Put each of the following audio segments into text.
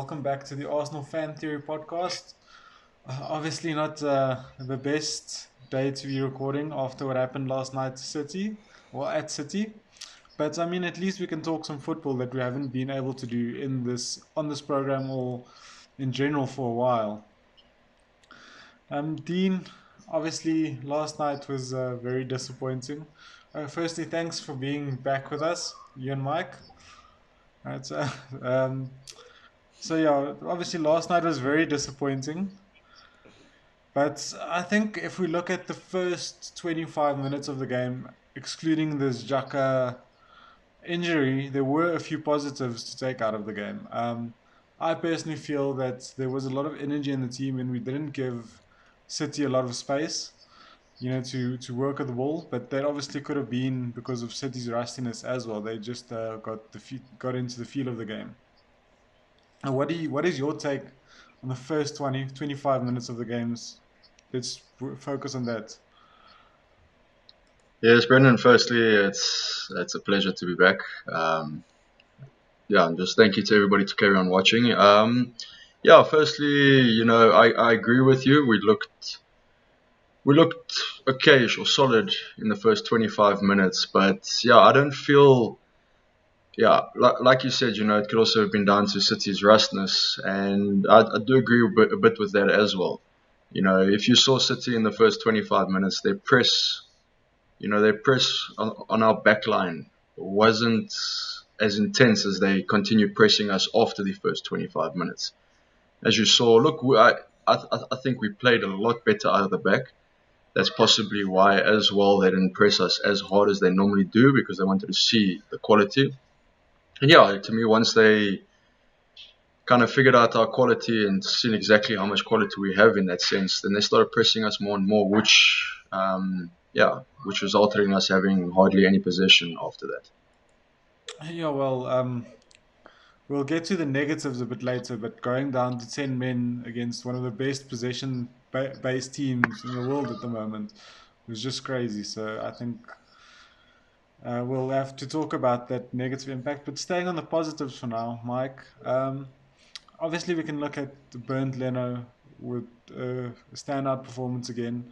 welcome back to the Arsenal Fan Theory podcast. Obviously, not the best day to be recording after what happened last night to City, or at City. But I mean, at least we can talk some football that we haven't been able to do in this on this program or in general for a while. Dean, obviously, last night was very disappointing. Firstly, thanks for being back with us, you and Mike. Right, um, So yeah, obviously last night was very disappointing. But I think if we look at the first 25 minutes of the game, excluding this Xhaka injury, there were a few positives to take out of the game. I personally feel that there was a lot of energy in the team, and we didn't give City a lot of space, to work at the ball. But that obviously could have been because of City's rustiness as well. They just got into the feel of the game. And what is your take on the first 25 minutes of the games? Let's focus on that. Yes, Brendan. Firstly, it's a pleasure to be back. Um, yeah, and just thank you to everybody to carry on watching. Yeah, firstly, I agree with you. We looked okayish or solid in the first 25 minutes, but yeah, I don't feel. Yeah, like you said, it could also have been down to City's rustness, and I do agree a bit with that as well. If you saw City in the first 25 minutes, their press on our back line wasn't as intense as they continued pressing us after the first 25 minutes. As you saw, look, I think we played a lot better out of the back. That's possibly why, as well, they didn't press us as hard as they normally do because they wanted to see the quality. And yeah, to me, once they kind of figured out our quality and seen exactly how much quality we have in that sense, then they started pressing us more and more, which resulted in us having hardly any possession after that. Yeah, well, we'll get to the negatives a bit later, but going down to 10 men against one of the best possession based teams in the world at the moment was just crazy. So I think we'll have to talk about that negative impact. But staying on the positives for now, Mike. Obviously, we can look at Bernd Leno with a standout performance again.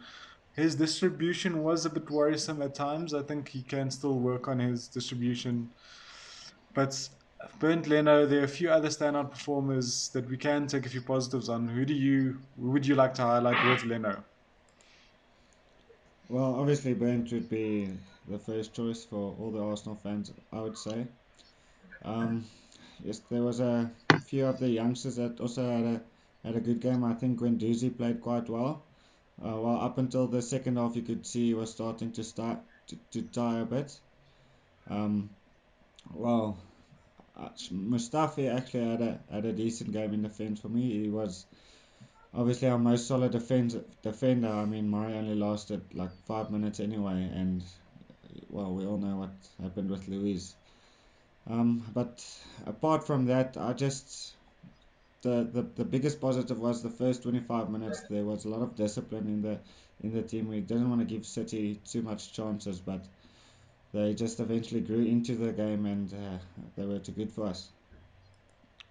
His distribution was a bit worrisome at times. I think he can still work on his distribution. But Bernd Leno, there are a few other standout performers that we can take a few positives on. Who would you like to highlight with Leno? Well, obviously, Brent would be the first choice for all the Arsenal fans, I would say. Um, yes, there was a few of the youngsters that also had a good game. I think when Doozy played quite well. Well, up until the second half, you could see he was starting to tire a bit. Um, well, Mustafi actually had a decent game in defence for me. He was obviously our most solid defender. I mean, Murray only lasted like 5 minutes anyway, and well, we all know what happened with Luiz. But apart from that, the biggest positive was the first 25 minutes. There was a lot of discipline in the team. We didn't want to give City too much chances, but they just eventually grew into the game and they were too good for us.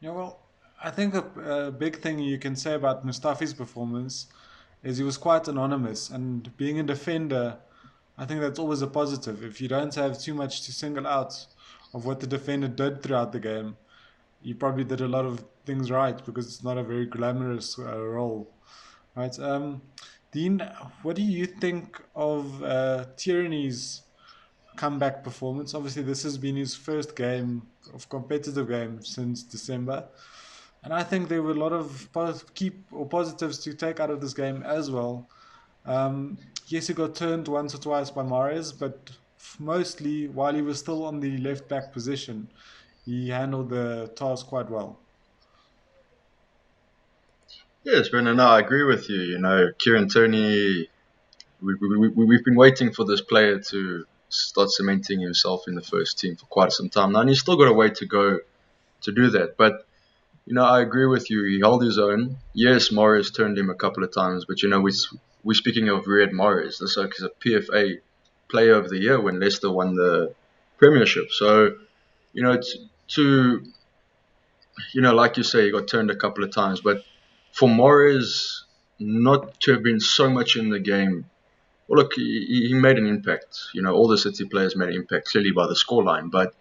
Yeah, well, I think a big thing you can say about Mustafi's performance is he was quite anonymous, and being a defender, I think that's always a positive. If you don't have too much to single out of what the defender did throughout the game, you probably did a lot of things right because it's not a very glamorous role, right? Dean, what do you think of Tierney's comeback performance? Obviously, this has been his first game of competitive game since December, and I think there were a lot of positives to take out of this game as well. Yes, he got turned once or twice by Mares, but mostly while he was still on the left back position, he handled the task quite well. Yes, Brendan, no, I agree with you. Kieran Tony, we've been waiting for this player to start cementing himself in the first team for quite some time now, and he's still got a way to go to do that. But I agree with you. He held his own. Yes, Morris turned him a couple of times, but we're speaking of Riyad Mahrez. This is a PFA Player of the Year when Leicester won the Premiership. So to like you say, he got turned a couple of times, but for Morris not to have been so much in the game, well, look, he made an impact. All the City players made an impact, clearly by the scoreline, but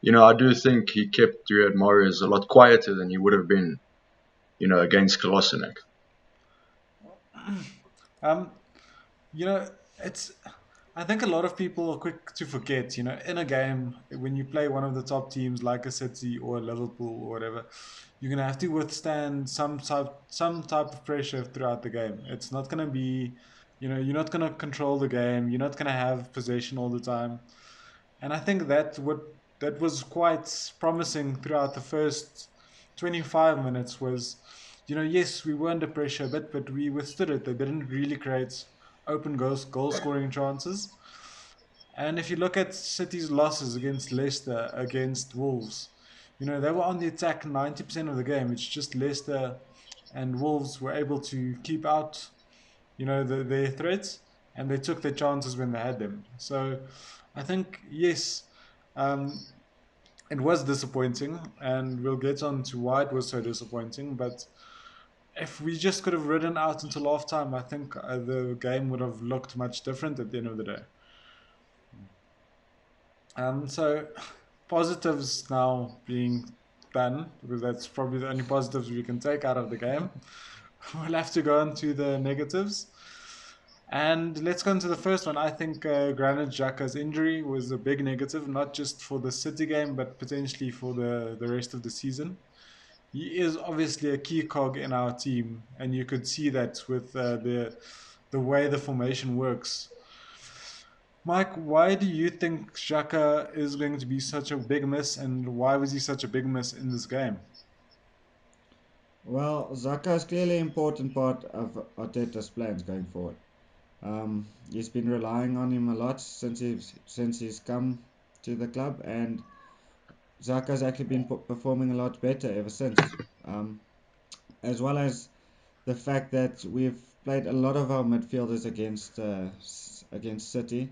I do think he kept Riyad Mahrez a lot quieter than he would have been, against Kolasinac. Um, you know, it's. I think a lot of people are quick to forget. In a game when you play one of the top teams like a City or a Liverpool or whatever, you're gonna have to withstand some type of pressure throughout the game. It's not gonna be, you're not gonna control the game. You're not gonna have possession all the time. And I think that was quite promising throughout the first 25 minutes was, yes, we were under pressure a bit, but we withstood it. They didn't really create open goal scoring chances. And if you look at City's losses against Leicester, against Wolves, they were on the attack 90% of the game. It's just Leicester and Wolves were able to keep out, their threats, and they took their chances when they had them. So I think, yes, um, it was disappointing, and we'll get on to why it was so disappointing. But if we just could have ridden out until halftime, I think the game would have looked much different at the end of the day. So positives now being done, because that's probably the only positives we can take out of the game. We'll have to go on to the negatives. And let's go into the first one. I think Granit Xhaka's injury was a big negative, not just for the City game, but potentially for the rest of the season. He is obviously a key cog in our team, and you could see that with the way the formation works. Mike, why do you think Xhaka is going to be such a big miss, and why was he such a big miss in this game? Well, Zaka is clearly an important part of Arteta's plans going forward. He's been relying on him a lot since he's come to the club, and Zaka's actually been performing a lot better ever since. Um, as well as the fact that we've played a lot of our midfielders against City.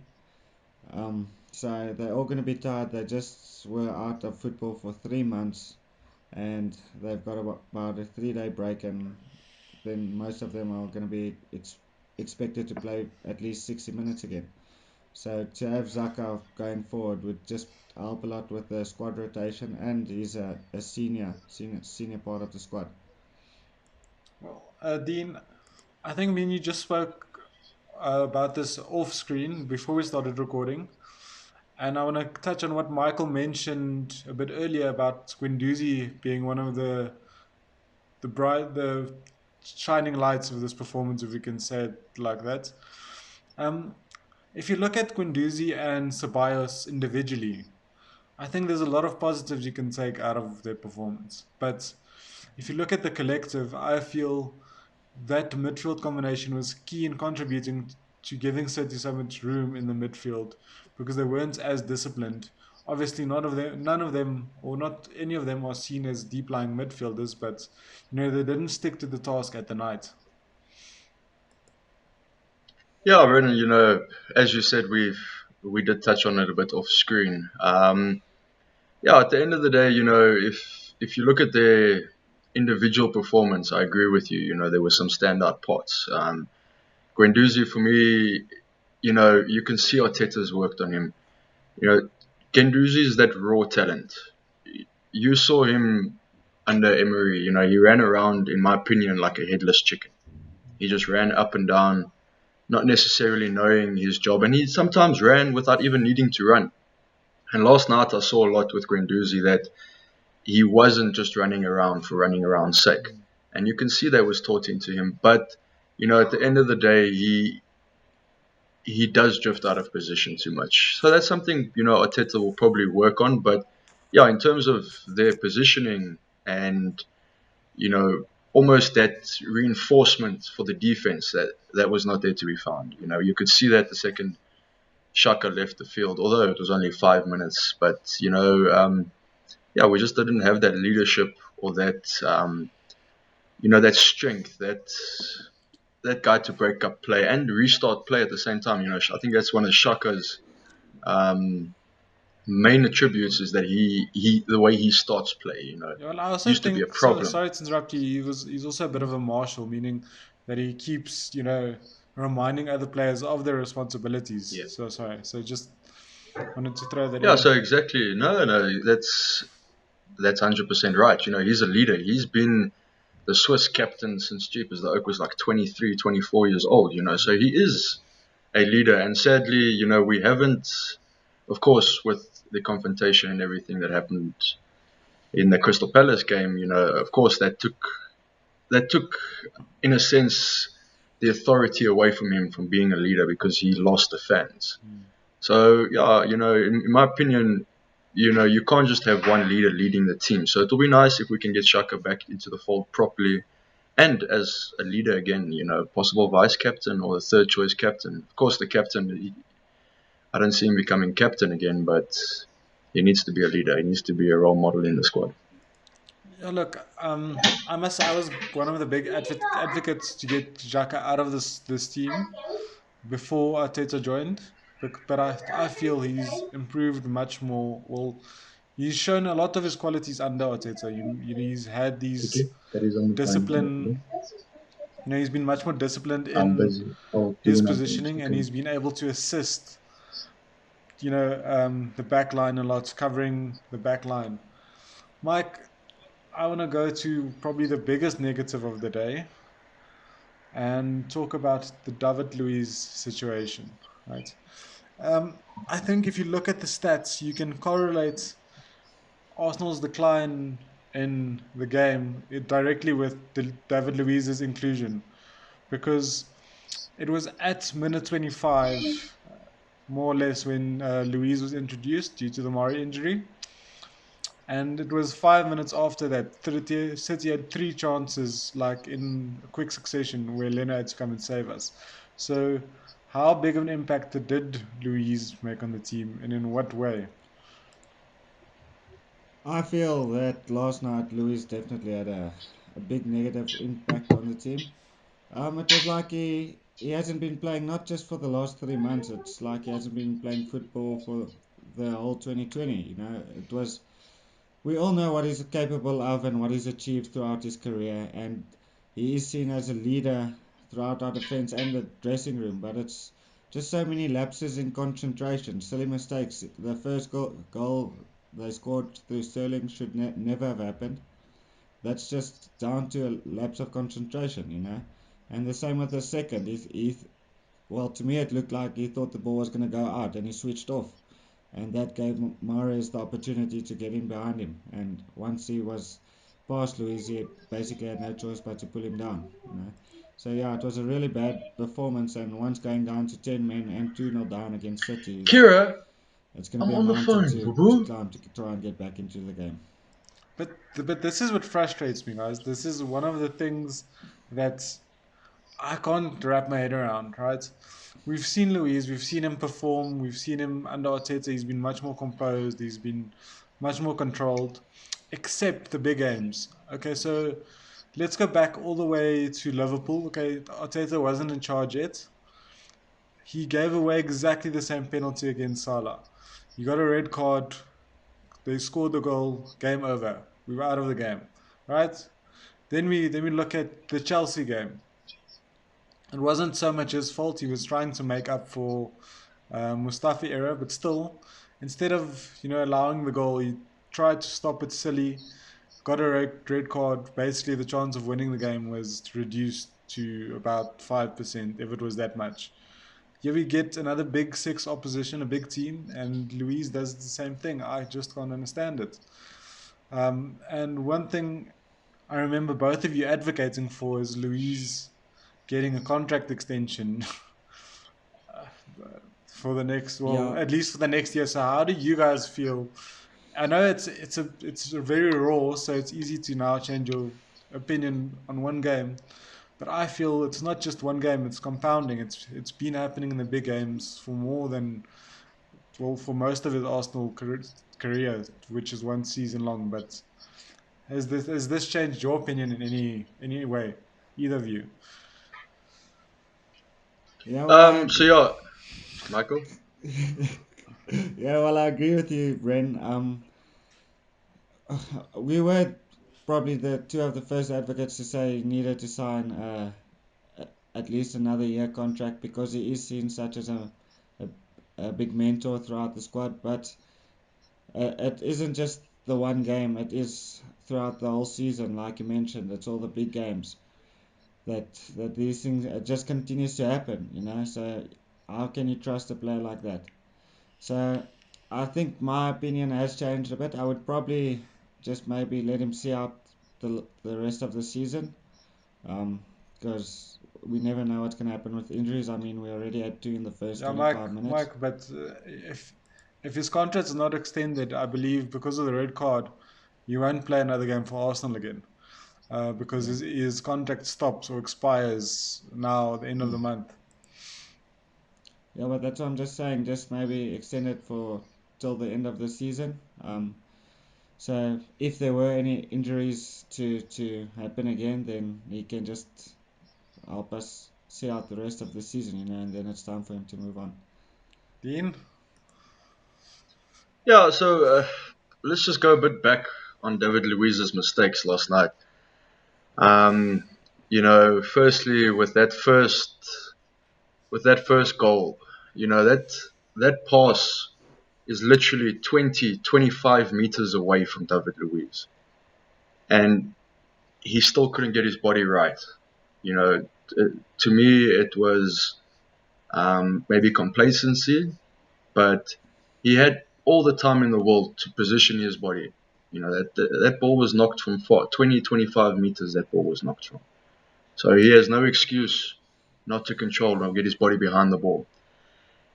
So they're all going to be tired. They just were out of football for 3 months, and they've got about a 3-day break, and then most of them are going to be expected to play at least 60 minutes again. So to have Zaka going forward would just help a lot with the squad rotation, and he's a senior part of the squad. Well, Dean, I think me and you just spoke about this off screen before we started recording. And I want to touch on what Michael mentioned a bit earlier about Guendouzi being one of the shining lights of this performance, if we can say it like that. Um, if you look at Guendouzi and Ceballos individually, I think there's a lot of positives you can take out of their performance. But if you look at the collective, I feel that midfield combination was key in contributing to giving City so much room in the midfield because they weren't as disciplined. Obviously, none of them, or not any of them, are seen as deep lying midfielders, but they didn't stick to the task at the night. Yeah, Brendan, as you said, we did touch on it a bit off screen. Yeah, at the end of the day, if you look at their individual performance, I agree with you. There were some standout parts. Guendouzi, for me, you can see Arteta's worked on him. Guendouzi is that raw talent. You saw him under Emery. He ran around, in my opinion, like a headless chicken. He just ran up and down, not necessarily knowing his job, and he sometimes ran without even needing to run. And last night I saw a lot with Guendouzi that he wasn't just running around for running around's sake. And you can see that was taught into him. But, at the end of the day, he does drift out of position too much. So that's something, Arteta will probably work on. But yeah, in terms of their positioning and, almost that reinforcement for the defense that was not there to be found. You could see that the second Shaka left the field, although it was only 5 minutes. But, yeah, we just didn't have that leadership or that strength, that guy to break up play and restart play at the same time. I think that's one of Shaka's um, main attributes is that he the way he starts play. Yeah, well, I also Used to be a think so. problem. Sorry to interrupt you. He's also a bit of a marshal, meaning that he keeps reminding other players of their responsibilities. Yeah. So sorry. So just wanted to throw that Yeah. in. So exactly. No. That's 100% right. He's a leader. He's been the Swiss captain since cheap as the Oak was like 23, 24 years old. So he is a leader. And sadly, we haven't, of course, with the confrontation and everything that happened in the Crystal Palace game. Of course, that took, in a sense, the authority away from him from being a leader because he lost the fans. So yeah, in my opinion, you can't just have one leader leading the team. So it'll be nice if we can get Shaka back into the fold properly, and as a leader again, possible vice captain or the third choice captain. Of course, the captain, I don't see him becoming captain again, but he needs to be a leader. He needs to be a role model in the squad. Yeah, look, I must say I was one of the big advocates to get Xhaka out of this team before Arteta joined, but I feel he's improved much more. Well, he's shown a lot of his qualities under Arteta. He's had these Okay, that is on the discipline. phone. He's been much more disciplined I'm in busy. Oh, his doing other things. positioning, and Okay. he's been able to assist. The back line a lot, covering the back line. Mike, I want to go to probably the biggest negative of the day and talk about the David Luiz situation, right? I think if you look at the stats, you can correlate Arsenal's decline in the game directly with David Luiz's inclusion, because it was at minute 25, more or less, when Luiz was introduced due to the Mari injury. And it was 5 minutes after that, City had three chances, like in a quick succession, where Leno had to come and save us. So, how big of an impact did Luiz make on the team, and in what way? I feel that last night Luis definitely had a big negative impact on the team. It was like he hasn't been playing not just for the last 3 months. It's like he hasn't been playing football for the whole 2020. It was, we all know what he's capable of and what he's achieved throughout his career, and he is seen as a leader throughout our defense and the dressing room. But it's just so many lapses in concentration, silly mistakes. The first goal they scored through Sterling should never have happened. That's just down to a lapse of concentration. And the same with the second. Well, to me, it looked like he thought the ball was going to go out and he switched off. And that gave Mahrez the opportunity to get in behind him. And once he was past Luis, he basically had no choice but to pull him down. So, yeah, it was a really bad performance. And once going down to 10 men and 2-0 down against City, Kira, it's going to I'm be a on the mountain phone, boo to boo. climb to try and get back into the game. But this is what frustrates me, guys. This is one of the things that I can't wrap my head around, right? We've seen Luis, we've seen him perform, we've seen him under Arteta. He's been much more composed, he's been much more controlled, except the big games. Okay, so let's go back all the way to Liverpool. Okay, Arteta wasn't in charge yet. He gave away exactly the same penalty against Salah. He got a red card, they scored the goal, game over. We were out of the game, right? Then we look at the Chelsea game. It wasn't so much his fault. He was trying to make up for Mustafi error, but still, instead of allowing the goal, he tried to stop it silly. Got a red card. Basically, the chance of winning the game was reduced to about 5%, if it was that much. Here we get another big six opposition, a big team, and Luis does the same thing. I just can't understand it. And one thing I remember both of you advocating for is Luis getting a contract extension for the next, well, Yeah, at least for the next year. So how do you guys feel? I know it's a very raw, so it's easy to now change your opinion on one game. But I feel it's not just one game; it's compounding. It's been happening in the big games for more than, well, for most of his Arsenal career, which is one season long. But has this changed your opinion in any way, either of you? yeah, well, I So agree. yeah, Michael. Yeah, well, I agree with you, Bren. We were probably the two of the first advocates to say he needed to sign at least another year contract because he is seen such as a, a big mentor throughout the squad. But it isn't just the one game; it is throughout the whole season. Like you mentioned, it's all the big games that these things it just continues to happen. So how can you trust a player like that? So I think my opinion has changed a bit. I would probably just maybe let him see out the rest of the season, because we never know what's going to happen with injuries. I mean, we already had two in the first Yeah, 25 minutes. But if his contract is not extended, I believe because of the red card, he won't play another game for Arsenal again. Because Yeah. his contract stops or expires now at the end of Mm. the month. Yeah, but that's what I'm just saying. Just maybe extend it for till the end of the season. So if there were any injuries to happen again, then he can just help us see out the rest of the season, and then it's time for him to move on. Dean? Yeah, so let's just go a bit back on David Luiz's mistakes last night. Um, firstly with that first goal, that pass is literally 20, 25 meters away from David Luiz, and he still couldn't get his body right. You know, to me it was maybe complacency, but he had all the time in the world to position his body. That ball was knocked from far, 20, 25 meters. That ball was knocked from. So he has no excuse not to control or get his body behind the ball.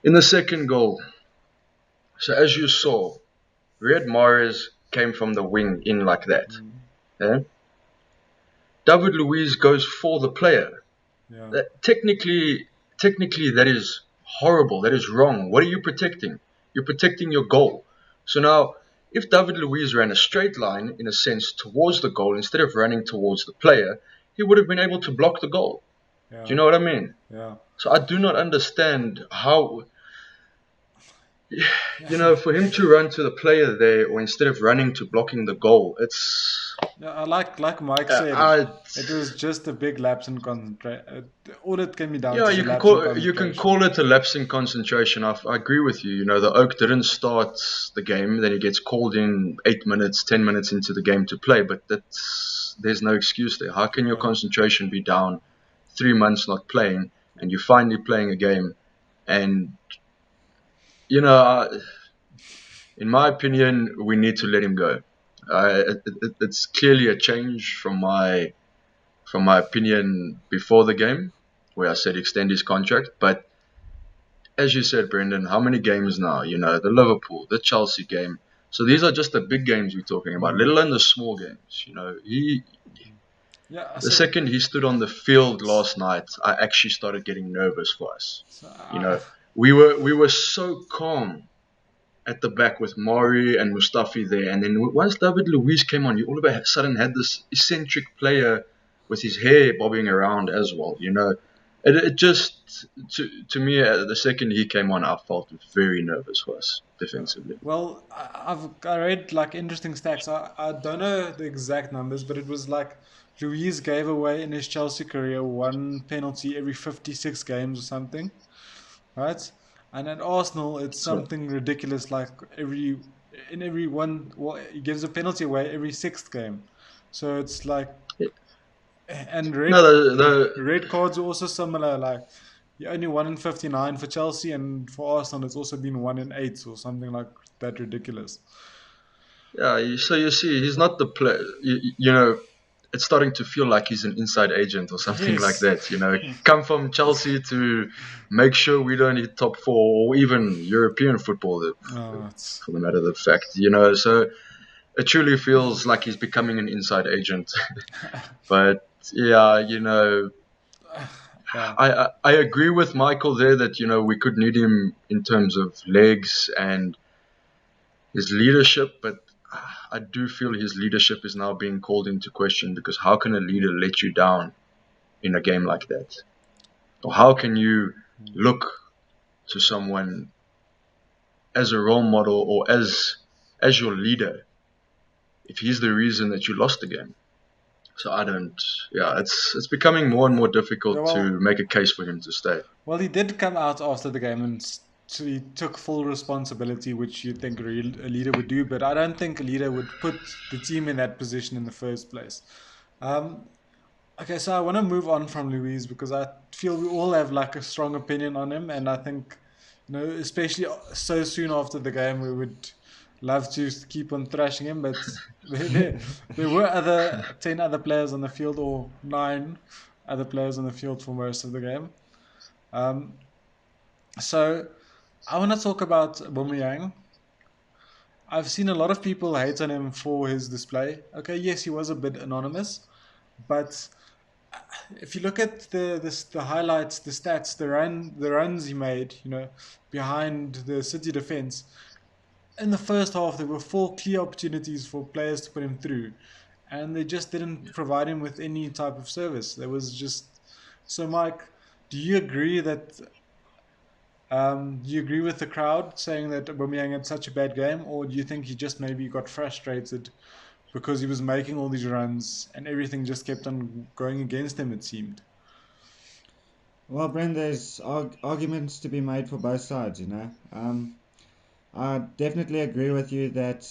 In the second goal, so as you saw, Riyad Mahrez came from the wing in like that. Mm, Yeah? David Luiz goes for the player. yeah, Technically, that is horrible. That is wrong. What are you protecting? You're protecting your goal. So now, if David Luiz ran a straight line, in a sense, towards the goal instead of running towards the player, he would have been able to block the goal. Do you yeah, know what I mean? yeah, So I do not understand how, yeah. for him to run to the player there, or instead of running to blocking the goal, it's. Yeah, like Mike Uh, said, I, it was just a big lapse in concentration. All it can be down Yeah, to is a you can lapse in call concentration. it a lapse in concentration. I agree with you. The Oak didn't start the game, then he gets called in 8 minutes, 10 minutes into the game to play. But there's no excuse there. How can your Yeah, concentration be down 3 months not playing, and you're finally playing a game? And you know, uh, in my opinion, we need to let him go. It's clearly a change from my opinion before the game, where I said extend his contract, but as you said, Brendan, how many games now? The Liverpool, the Chelsea game. So these are just the big games we're talking about, let mm, alone the small games. yeah. The second he stood on the field last night, I actually started getting nervous for us. So You know, we were so calm at the back with Mari and Mustafi there, and then once David Luiz came on, you all of a sudden had this eccentric player with his hair bobbing around as well. It just to me the second he came on, I felt very nervous for us defensively. well, I read like interesting stats. I don't know the exact numbers, but it was like Luis gave away in his Chelsea career one penalty every 56 games or something, right? And at Arsenal, it's So something ridiculous like every one. Well, he gives a penalty away every sixth game, so it's like and no, red cards are also similar. Like he only 1 in 59 for Chelsea, and for Arsenal, it's also been 1 in 8 or something like that. Ridiculous. yeah. So you see, he's not the player. It's starting to feel like he's an inside agent or something like Yes. that. Come from Chelsea to make sure we don't hit top four or even European football, Oh, it's for the matter of the fact. So it truly feels like he's becoming an inside agent. But yeah, yeah, I agree with Michael there that we could need him in terms of legs and his leadership, but I do feel his leadership is now being called into question, because how can a leader let you down in a game like that? Or how can you look to someone as a role model or as your leader if he's the reason that you lost the game. So I don't. Yeah, it's becoming more and more Yeah, difficult to make a case for him to stay. well, he did come out after the game and he took full responsibility, which you'd think a leader would do. But I don't think a leader would put the team in that position in the first place. Um, okay, so I want to move on from Luiz because I feel we all have like a strong opinion on him, and I think, especially so soon after the game, we would love to keep on thrashing him, but there were other 10 other players on the field, or 9 other players on the field for most of the game. Um, so I want to talk about Aubameyang. I've seen a lot of people hate on him for his display. Okay, yes, he was a bit anonymous, but if you look at the highlights, the stats, the runs he made, behind the City defense in the first half, there were 4 clear opportunities for players to put him through, and they just didn't provide him with any type of service. There was just so. Mike, do you agree that? Do you agree with the crowd saying that Aubameyang had such a bad game, or do you think he just maybe got frustrated because he was making all these runs and everything just kept on going against him? It seemed. Well, Brent, there's arguments to be made for both sides, you know. I definitely agree with you that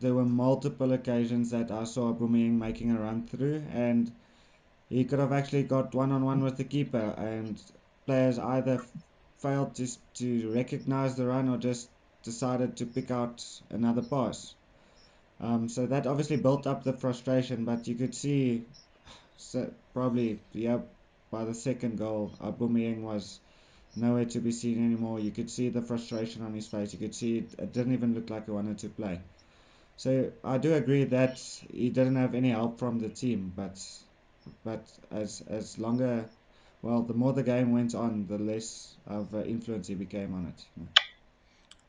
there were multiple occasions that I saw Aubameyang making a run through, and he could have actually got one-on-one with the keeper, and players either failed to recognize the run or just decided to pick out another pass. So that obviously built up the frustration, but you could see, so probably, yeah, by the second goal, Aubameyang was nowhere to be seen anymore. You could see the frustration on his face. You could see it didn't even look like he wanted to play. So I do agree that he didn't have any help from the team, but as longer, well, the more the game went on, the less of influence he became on it. You know.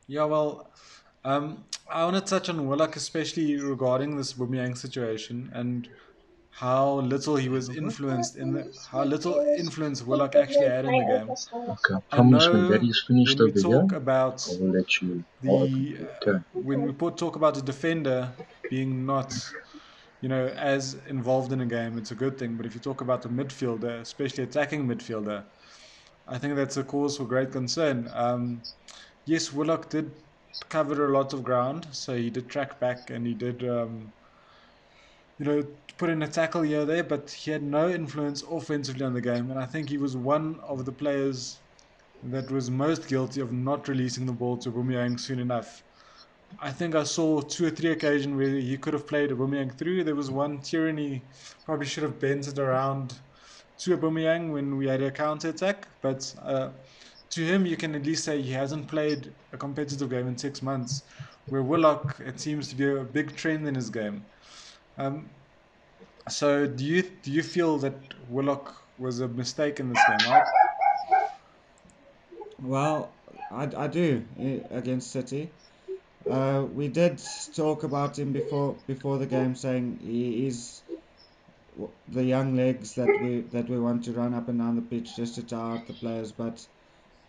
Yeah, well, I want to touch on Willock, especially regarding this Aubameyang situation and how little influence Willock actually had in the game. Okay, I I promise when know Daddy's finished when we over here, talk I about will let you. I'll open the for you. Okay. when we talk about a defender being not as involved in a game, it's a good thing. But if you talk about a midfielder, especially attacking midfielder, I think that's a cause for great concern. Yes, Willock did cover a lot of ground, so he did track back and he did, put in a tackle here or there, but he had no influence offensively on the game. And I think he was one of the players that was most guilty of not releasing the ball to Aubameyang soon enough. I think I saw 2 or 3 occasions where he could have played Aubameyang through. There was one Tyranny probably should have bent it around to Aubameyang when we had a counter attack, but to him you can at least say he hasn't played a competitive game in 6 months. Where Willock, it seems to be a big trend in his game. Um, so do you feel that Willock was a mistake in this game, Mike? Well, I do against City. We did talk about him before the game, saying he is the young legs that we want to run up and down the pitch just to tire out the players. But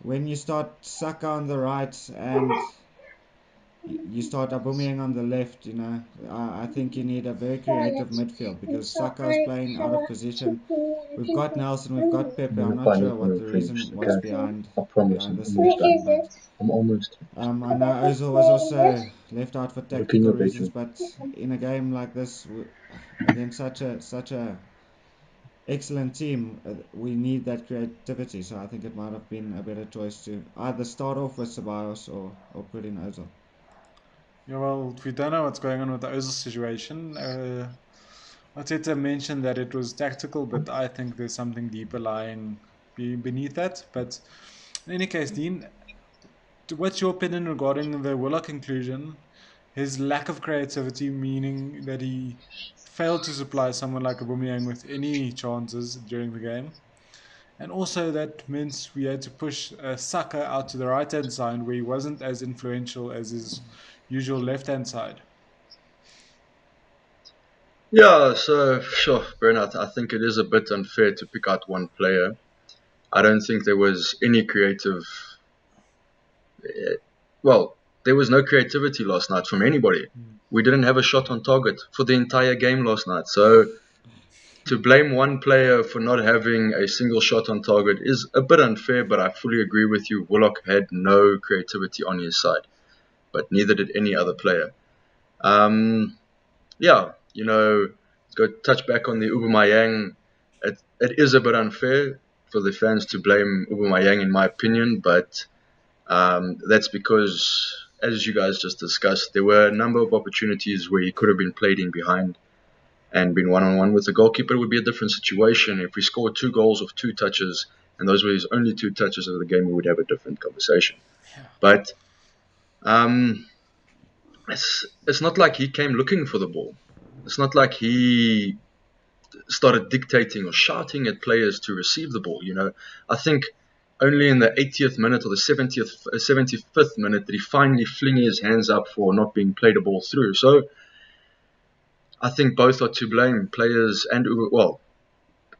when you start Saka on the right and you start Aubameyang on the left, I think you need a very creative midfield because Saka is playing out of position. We've got Nelson, we've got Pepe. I'm not sure Finally, when what I'm the finished, reason was okay? I promise behind I'm the almost selection, done. but I'm almost. I know Ozil was also left out for Look in tactical your reasons. bedroom. But in a game like this, against such a excellent team, we need that creativity. So I think it might have been a better choice to either start off with Ceballos or put in Ozil. Yeah, well, we don't know what's going on with the Ozil situation. Arteta mentioned that it was tactical, but I think there's something deeper lying beneath that. But in any case, Dean, what's your opinion regarding the Willock inclusion? His lack of creativity, meaning that he failed to supply someone like Aubameyang with any chances during the game. And also that meant we had to push Saka out to the right-hand side where he wasn't as influential as his usual left-hand side. Yeah, so sure, Bernard. I think it is a bit unfair to pick out one player. I don't think there was any creative well, there was no creativity last night from anybody. Mm. We didn't have a shot on target for the entire game last night. So to blame one player for not having a single shot on target is a bit unfair, but I fully agree with you. Willock had no creativity on his side, but neither did any other player. Um, yeah, go touch back on the Aubameyang. It is a bit unfair for the fans to blame Aubameyang, in my opinion, but that's because, as you guys just discussed, there were a number of opportunities where he could have been played in behind and been one-on-one with the goalkeeper. It would be a different situation. If we scored 2 goals of 2 touches, and those were his only 2 touches of the game, we would have a different conversation. Yeah. But it's not like he came looking for the ball. It's not like he started dictating or shouting at players to receive the ball. I think only in the 80th minute or the 75th minute did he finally fling his hands up for not being played a ball through. So I think both are to blame, players and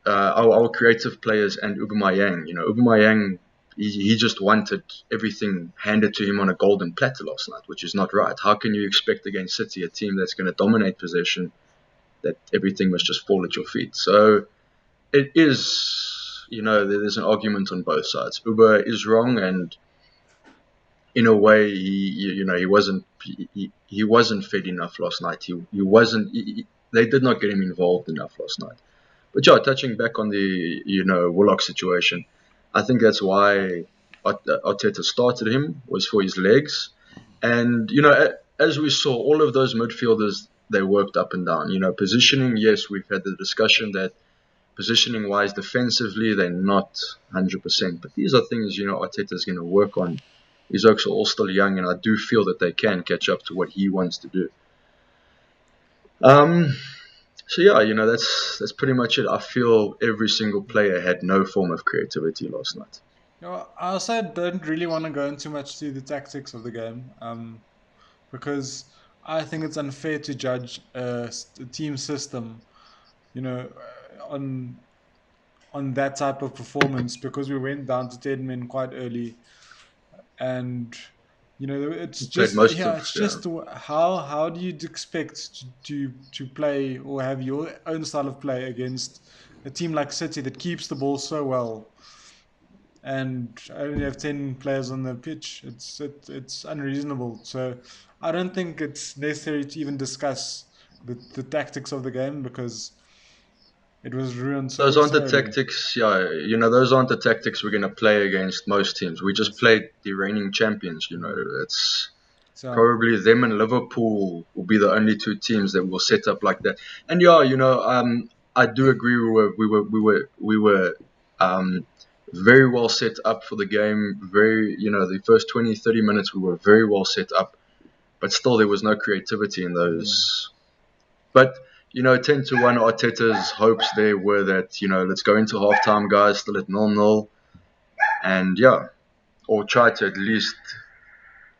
our creative players and Aubameyang. Aubameyang, he just wanted everything handed to him on a golden platter last night, which is not right. How can you expect against City, a team that's going to dominate possession, that everything must just fall at your feet? So it is, there's an argument on both sides. Uber is wrong, and in a way, he wasn't fed enough last night. He wasn't. They did not get him involved enough last night. But yeah, touching back on the Willock situation, I think that's why Arteta started him, was for his legs, and as we saw, all of those midfielders, they worked up and down. Positioning, yes, we've had the discussion that positioning wise, defensively, they're not 100%. But these are things, Arteta's going to work on. His oaks are all still young, and I do feel that they can catch up to what he wants to do. So yeah, that's pretty much it. I feel every single player had no form of creativity last night. I also don't really want to go into much to the tactics of the game, because I think it's unfair to judge a team system, on that type of performance, because we went down to 10 men quite early, and We played most of it's just how do you expect to play or have your own style of play against a team like City that keeps the ball so well and only have 10 players on the pitch? It's unreasonable. So I don't think it's necessary to even discuss the tactics of the game, because it was ruined those so aren't so the early. tactics. Yeah, those aren't the tactics we're going to play against most teams. We just Yes. played the reigning champions. Mm. It's So probably them and Liverpool will be the only two teams that will set up like that. And yeah, I do agree. We were very well set up for the game. The first 20, 30 minutes we were very well set up, but still there was no creativity in mm, those. But 10-1, Arteta's hopes there were that let's go into halftime, guys, still at 0-0, and yeah, or try to at least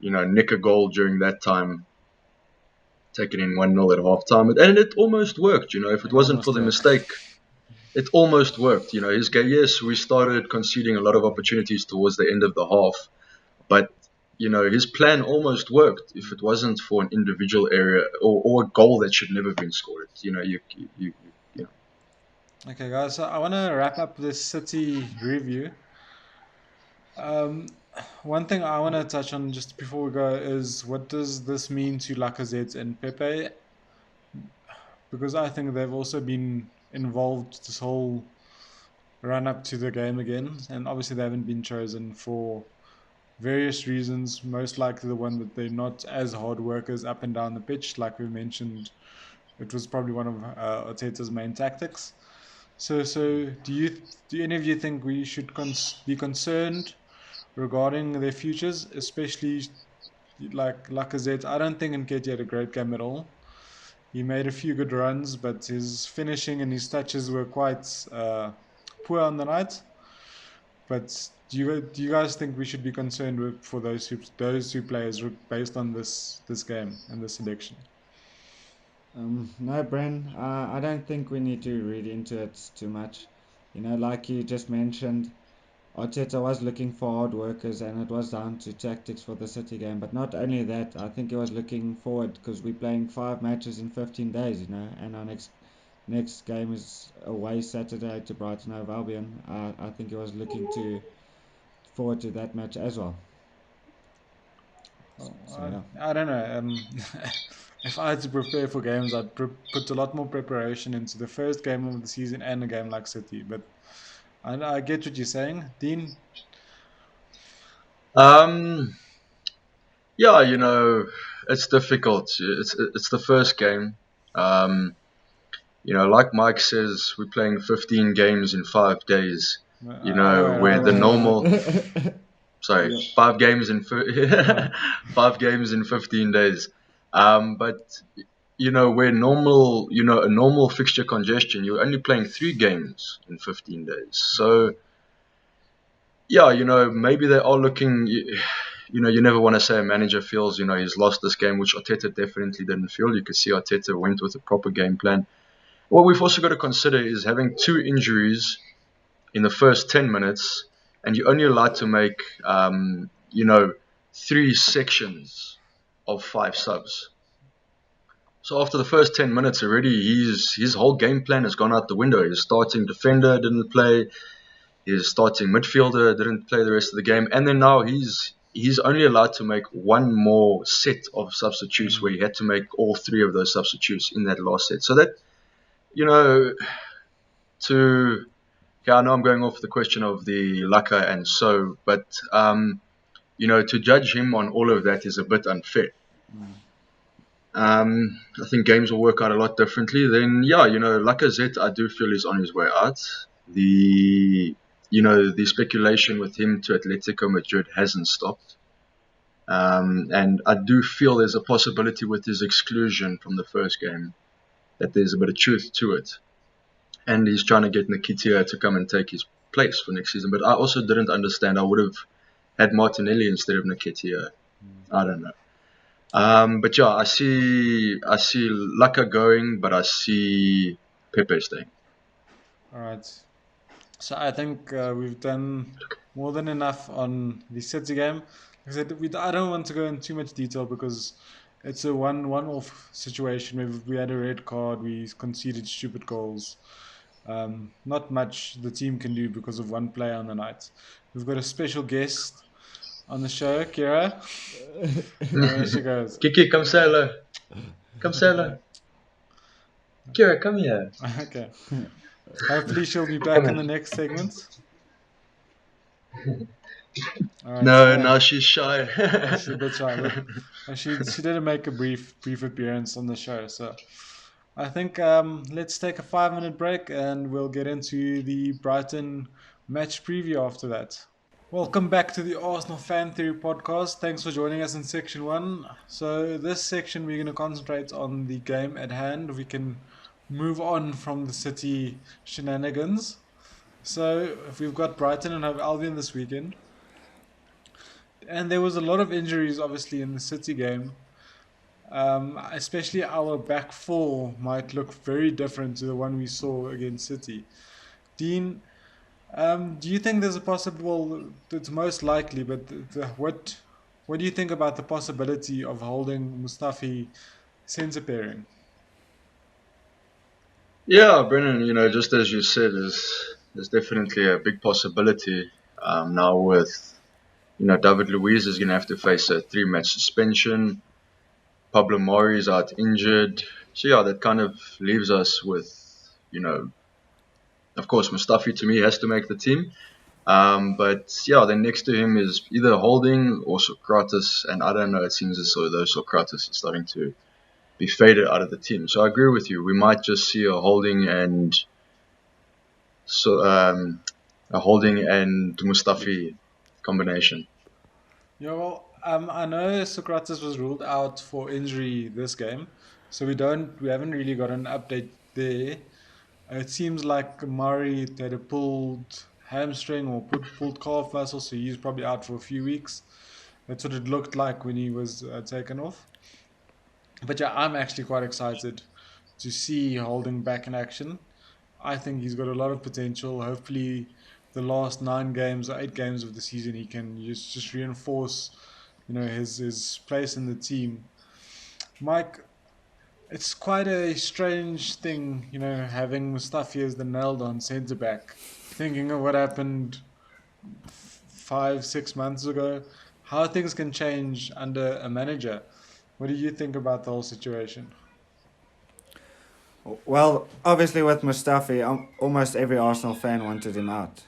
nick a goal during that time, taken in 1-0 at halftime. And it almost worked, if it it wasn't for almost the worked. mistake, it almost worked. Yes, we started conceding a lot of opportunities towards the end of the half, but his plan almost worked if it wasn't for an individual area or a goal that should never have been scored. You Okay, guys. So I want to wrap up this City review. Um, One thing I want to touch on just before we go is, what does this mean to Lacazette and Pepe? Because I think they've also been involved this whole run up to the game again, and obviously they haven't been chosen for various reasons. Most likely the one that they're not as hard workers up and down the pitch, like we mentioned. It was probably one of Arteta's main tactics. So do any of you think we should be concerned regarding their futures, especially like Lacazette? I don't think Nketiah had a great game at all. He made a few good runs, but his finishing and his touches were quite poor on the night. But do you guys think we should be concerned with for those two players based on this game and this selection? No, Bren, I don't think we need to read into it too much. Like you just mentioned, Arteta was looking for hard workers, and it was down to tactics for the City game. But not only that, I think he was looking forward because we're playing 5 matches in 15 days, and our next game is away Saturday to Brighton Hove Albion. I think he was looking to forward to that match as well. Oh, So yeah. I don't know. If I had to prepare for games, I'd put a lot more preparation into the first game of the season and a game like City. But I get what you're saying, Dean. Um, yeah, it's difficult. It's the first game. Um, like Mike says, we're playing 15 games in 5 days. Other way Where around. the normal, sorry, Yeah. 5 games in Uh, 5 games in 15 days. But where normal, a normal fixture congestion, you're only playing 3 games in 15 days. So yeah, maybe they are looking. You never want to say a manager feels, he's lost this game, which Arteta definitely didn't feel. You could see Arteta went with a proper game plan. What we've also got to consider is having 2 injuries in the first 10 minutes, and you're only allowed to make, 3 sections of 5 subs. So after the first 10 minutes already, his whole game plan has gone out the window. His starting defender didn't play. His starting midfielder didn't play the rest of the game. And then now he's only allowed to make one more set of substitutes where he had to make all 3 of those substitutes in that last set. So that, you know, to yeah, I know I'm going off the question of the Laka and so, but to judge him on all of that is a bit unfair. I think games will work out a lot differently. Then yeah, Lacazette, I do feel is on his way out. The speculation with him to Atletico Madrid hasn't stopped. And I do feel there's a possibility with his exclusion from the first game that there's a bit of truth to it. And he's trying to get Nketiah to come and take his place for next season. But I also didn't understand. I would have had Martinelli instead of Nketiah. I don't know. But yeah, I see Laka going, but I see Pepe staying. all right. So I think we've done more than enough on the City game. Like I said, I don't want to go into too much detail because it's a one-off situation where we had a red card, we conceded stupid goals. Not much the team can do because of one player on the night. We've got a special guest on the show, Kira. There she goes. Kiki, come say hello. Come say hello. Kira, come here. Okay. Hopefully she'll be back Come in here. the next segment. All right. No, now she's shy. She's a bit shy, but she did make a brief appearance on the show. So I think let's take a 5 minute break and we'll get into the Brighton match preview after that. Welcome back to the Arsenal Fan Theory podcast. Thanks for joining us in section one. So this section we're going to concentrate on the game at hand. We can move on from the City shenanigans. So we've got Brighton and Hove Albion this weekend. And there was a lot of injuries, obviously, in the City game. Especially our back four might look very different to the one we saw against City. Dean, do you think there's a possible? It's most likely, but what do you think about the possibility of holding Mustafi centre pairing? Yeah, Brennan, just as you said, there's definitely a big possibility now with, David Luiz is going to have to face a 3-match suspension. Pablo Mari is out injured. So yeah, that kind of leaves us with, of course, Mustafi to me has to make the team. But yeah, then next to him is either Holding or Socrates, and I don't know, it seems as though those Socrates are starting to be faded out of the team. So I agree with you. We might just see a Holding and Mustafi combination. Yeah, well, I know Socrates was ruled out for injury this game, so we haven't really got an update there. It seems like Murray had a pulled hamstring or pulled calf muscle, so he's probably out for a few weeks. That's what it looked like when he was taken off. But yeah, I'm actually quite excited to see Holding back in action. I think he's got a lot of potential. Hopefully, the last 9 games or 8 games of the season, he can just reinforce, his place in the team. Mike, it's quite a strange thing, having Mustafi as the nailed on centre back. Thinking of what happened 5, 6 months ago, how things can change under a manager. What do you think about the whole situation? Well, obviously with Mustafi, almost every Arsenal fan wanted him out.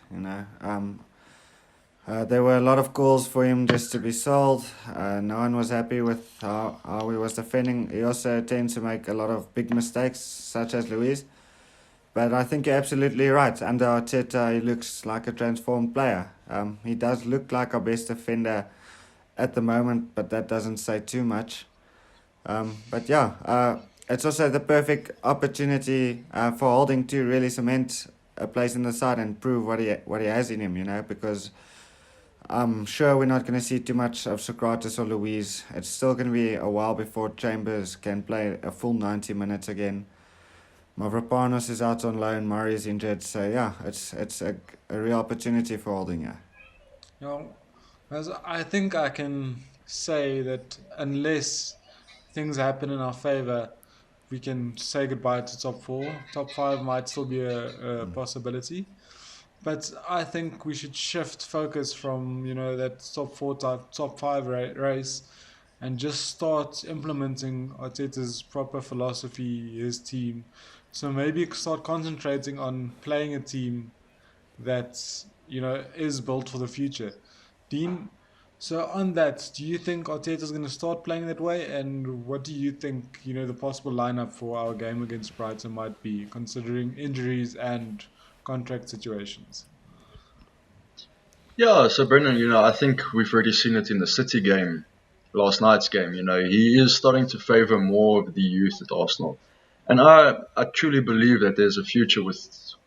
There were a lot of calls for him just to be sold. No one was happy with how he was defending. He also tends to make a lot of big mistakes, such as Luiz. But I think you're absolutely right. Under Arteta, he looks like a transformed player. He does look like our best defender at the moment, but that doesn't say too much. But yeah, it's also the perfect opportunity for Holding to really cement a place in the side and prove what he has in him. Because I'm sure we're not going to see too much of Socrates or Luiz. It's still going to be a while before Chambers can play a full 90 minutes again. Mavropanos is out on loan, Murray is injured, so yeah, it's a real opportunity for Holding. Yeah. As I think I can say that unless things happen in our favor, we can say goodbye to top four. Top five might still be a possibility. But I think we should shift focus from that top four, top five race, and just start implementing Arteta's proper philosophy, his team. So maybe start concentrating on playing a team that is built for the future. Dean, so on that, do you think Arteta's going to start playing that way? And what do you think the possible lineup for our game against Brighton might be, considering injuries and contract situations? Yeah, so Brendan, I think we've already seen it in the City game, last night's game. He is starting to favour more of the youth at Arsenal. And I truly believe that there's a future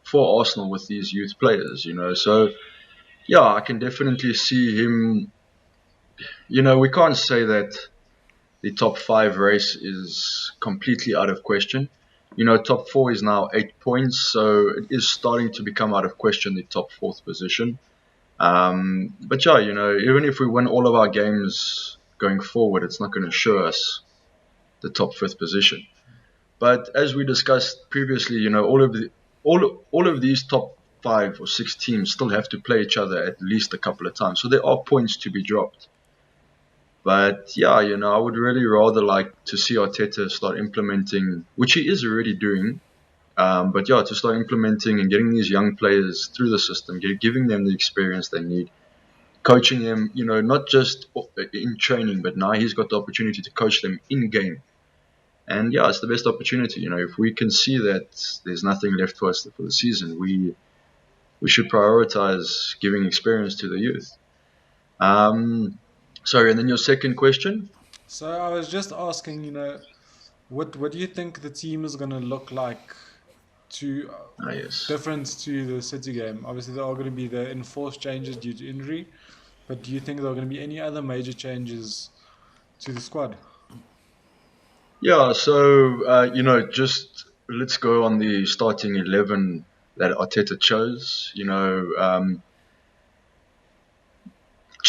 for Arsenal with these youth players. So, yeah, I can definitely see him. We can't say that the top five race is completely out of question. Top four is now 8 points, so it is starting to become out of question the top fourth position. But yeah, even if we win all of our games going forward, it's not going to assure us the top fifth position. But as we discussed previously, all of these top 5 or 6 teams still have to play each other at least a couple of times, so there are points to be dropped. But yeah, I would really rather like to see Arteta start implementing, which he is already doing. But yeah, to start implementing and getting these young players through the system, giving them the experience they need, coaching them, not just in training, but now he's got the opportunity to coach them in game. And yeah, it's the best opportunity. If we can see that there's nothing left for us for the season, we should prioritize giving experience to the youth. Sorry, and then your second question? So I was just asking, what do you think the team is going to look like to Ah, yes. difference to the City game? Obviously, there are going to be the enforced changes due to injury, but do you think there are going to be any other major changes to the squad? Yeah, so, just let's go on the starting 11 that Arteta chose.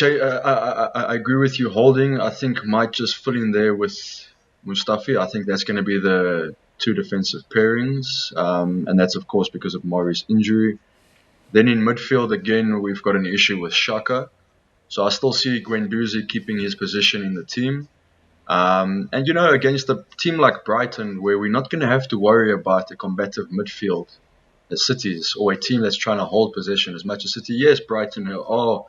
I agree with you. Holding, I think, might just fill in there with Mustafi. I think that's going to be the two defensive pairings, and that's of course because of Murray's injury. Then in midfield again, we've got an issue with Shaka. So I still see Guendouzi keeping his position in the team. And against a team like Brighton, where we're not going to have to worry about a combative midfield as Cities, or a team that's trying to hold possession as much as City. Yes, Brighton are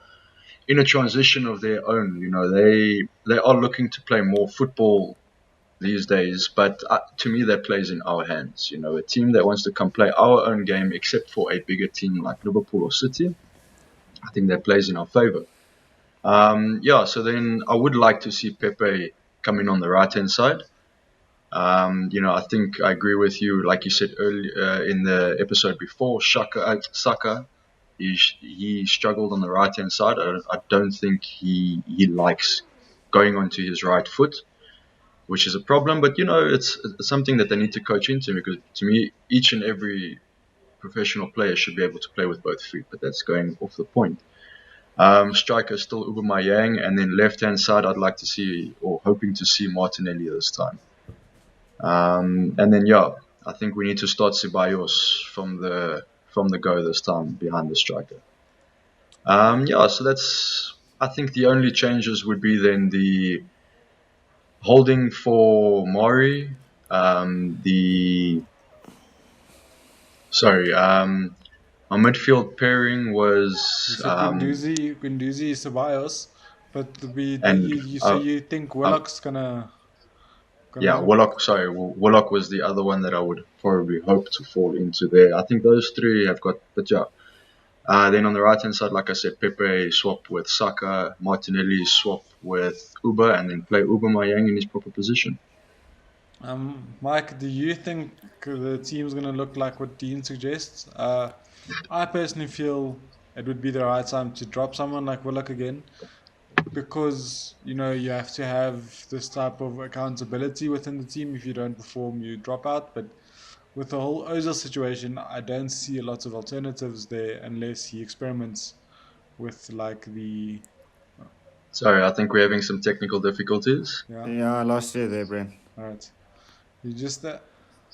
in a transition of their own. They are looking to play more football these days, but to me that plays in our hands. A team that wants to come play our own game, except for a bigger team like Liverpool or City, I think that plays in our favour. Yeah, so then I would like to see Pepe come in on the right hand side. I think I agree with you, like you said earlier in the episode before. Saka, he struggled on the right hand side. I don't think he likes going onto his right foot, which is a problem. But it's something that they need to coach into, because to me, each and every professional players should be able to play with both feet, but that's going off the point. Striker still Aubameyang, and then left hand side I'd like to see, or hoping to see, Martinelli this time. And then I think we need to start Ceballos from the go this time behind the striker. So that's, I think the only changes would be then the holding for Mari, the sorry, our midfield pairing You was said Guendouzi, Ceballos, but and so you think um, Willock's gonna yeah, gonna Willock. Sorry, Willock was the other one that I would probably hope to fall into there. I think those three have got, but yeah. Then on the right hand side, like I said, Pepe swap with Saka, Martinelli swap with Uber, and then play Aubameyang in his proper position. Mike, do you think the team's gonna look like what Dean suggests? I personally feel it would be the right time to drop someone like Willock again, because you have to have this type of accountability within the team. If you don't perform, you drop out. But with the whole Ozil situation, I don't see a lot of alternatives there unless he experiments with like the Sorry, I think we're having some technical difficulties. yeah. Yeah, I lost you there, Brent. All right, you just I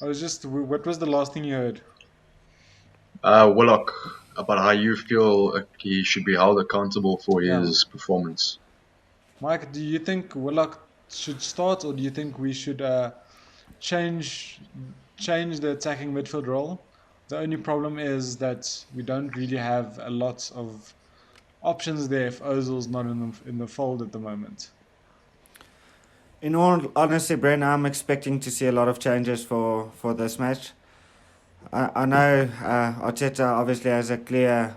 was just what was the last thing you heard? Willock, about how you feel he should be held accountable for Yeah, his performance. Mike, do you think Willock should start, or do you think we should change change the attacking midfield role? The only problem is that we don't really have a lot of options there if Ozil's not in the fold at the moment. In all honesty, Brent, I'm expecting to see a lot of changes for this match. I know Arteta obviously has a clear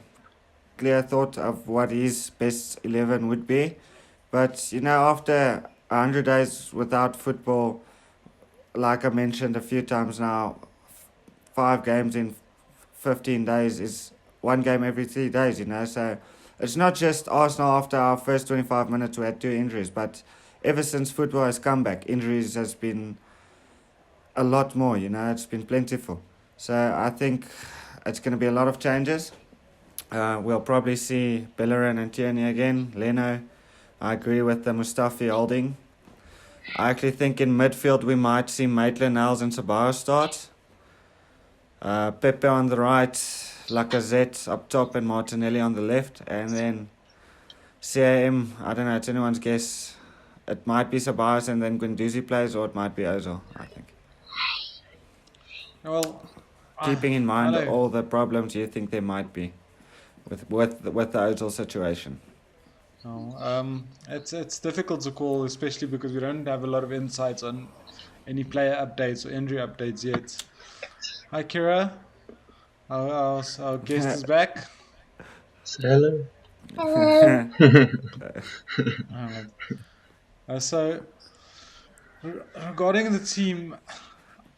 thought of what his best 11 would be, but after 100 days without football, like I mentioned a few times now, 5 games in 15 days is one game every 3 days. So it's not just Arsenal after our first 25 minutes we had 2 injuries, but ever since football has come back, injuries has been a lot more. It's been plentiful. So I think it's going to be a lot of changes. We'll probably see Bellerin and Tierney again. Leno, I agree with the Mustafi holding. I actually think in midfield we might see Maitland-Niles and Ceballos start. Pepe on the right, Lacazette up top, and Martinelli on the left. And then CAM, I don't know, it's anyone's guess. It might be Ceballos and then Guendouzi plays, or it might be Ozil, I think. Well, Keeping in I mind know. all the problems you think there might be with the Ozil situation. No, it's difficult to call, especially because we don't have a lot of insights on any player updates or injury updates yet. Hi, Kira. Our guest is back. Say Uh, so regarding the team,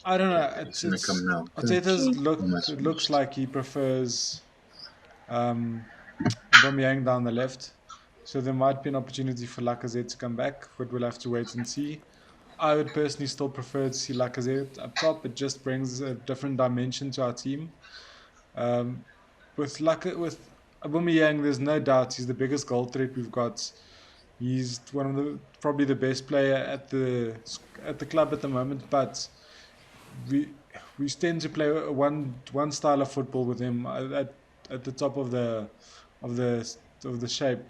I don't know. It's gonna come now. Arteta's Almost It looks finished. like he prefers um, Aubameyang down the left. So there might be an opportunity for Lacazette to come back, but we'll have to wait and see. I would personally still prefer to see Lacazette up top. It just brings a different dimension to our team. Um, with Aubameyang, there's no doubt he's the biggest goal threat we've got. He's one of the probably the best player at the club at the moment. But we we tend to play one style of football with him at the top of the shape.